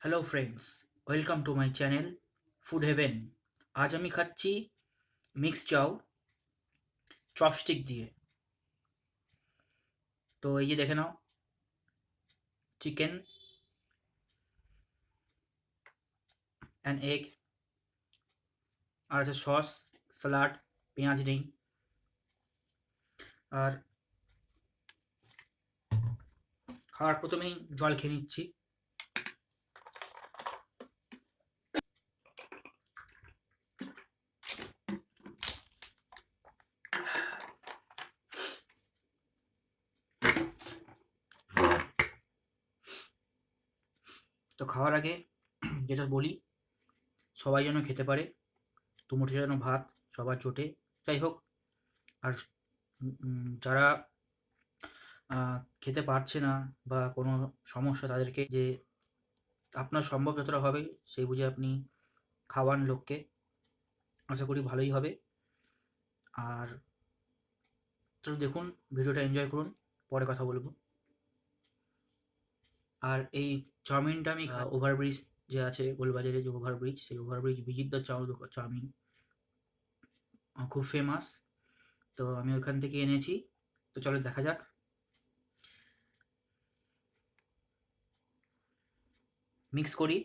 Hello friends, welcome to my channel food heaven. আজ আমি খাচ্ছি মিক্স চাউ চপস্টিক দিয়ে। তো এই যে দেখে নাও, চিকেন অ্যান্ড এগ, আর আছে সস, স্যালাড, পেঁয়াজ নেই। আর খাওয়ার প্রথমেই জল খেয়ে নিচ্ছি। তো খাওয়ার আগে যেটা বলি, সবাই যেন খেতে পারে, তো মুঠে যেন ভাত সবার জোটে। যাই হোক, আর যারা খেতে পারছে না বা কোনো সমস্যা, তাদেরকে যে আপনার সম্ভব যতটা হবে সেই বুঝে আপনি খাওয়ান লোককে। আশা করি ভালোই হবে। আর তো দেখুন, ভিডিওটা এনজয় করুন, পরে কথা বলবো। আর এই চাউমিনটা আমি ওভারব্রিজ যে আছে গোলবাজারে, যে ওভারব্রিজ, সেই ওভারব্রিজ বিজিতদার চাউমিন খুব ফেমাস। তো আমি ওখান থেকে এনেছি। তো চলো দেখা যাক। মিক্স করি।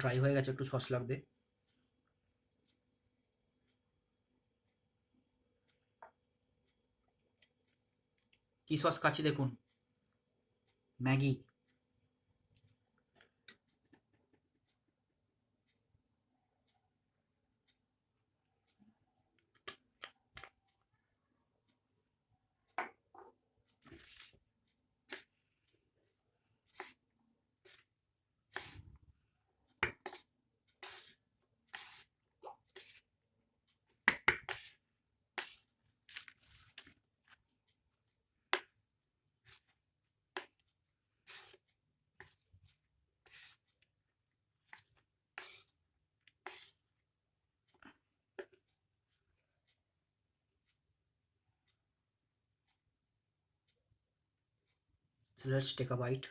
ড্রাই হয়ে গেছে, একটু সস লাগবে। কি সস খাচ্ছি দেখুন, Maggi. So let's take a bite.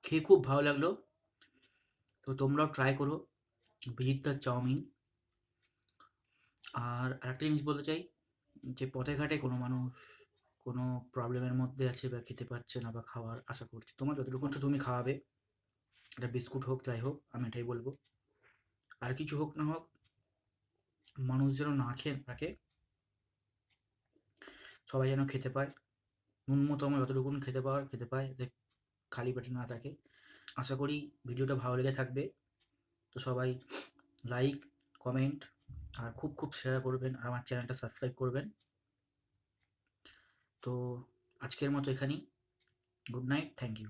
খেয়ে খুব ভালো লাগলো। তো তোমরাও ট্রাই করো বিচিত্রার চাউমিন। আর আরেকটা জিনিস বলতে চাই যে পথে ঘাটে কোনো মানুষ কোনো প্রবলেমের মধ্যে আছে বা খেতে পারছে না বা খাওয়ার আশা করছে, তোমার যতটুকু তো তুমি খাওয়াবে। এটা বিস্কুট হোক যাই হোক, আমি এটাই বলবো। আর কিছু হোক না হোক, মানুষ যেন না খেয়ে থাকে, সবাই যেন খেতে পায়, ন্যূনতম যতটুকুন খেতে পাওয়ার খেতে পায়, যাতে খালি পেটে না থাকে। আশা করি ভিডিওটা ভালো লেগে থাকবে। তো সবাই লাইক, কমেন্ট আর খুব খুব শেয়ার করবেন, আর আমার চ্যানেলটা সাবস্ক্রাইব করবেন। তো আজকের মতো এখানেই। Good night, thank you.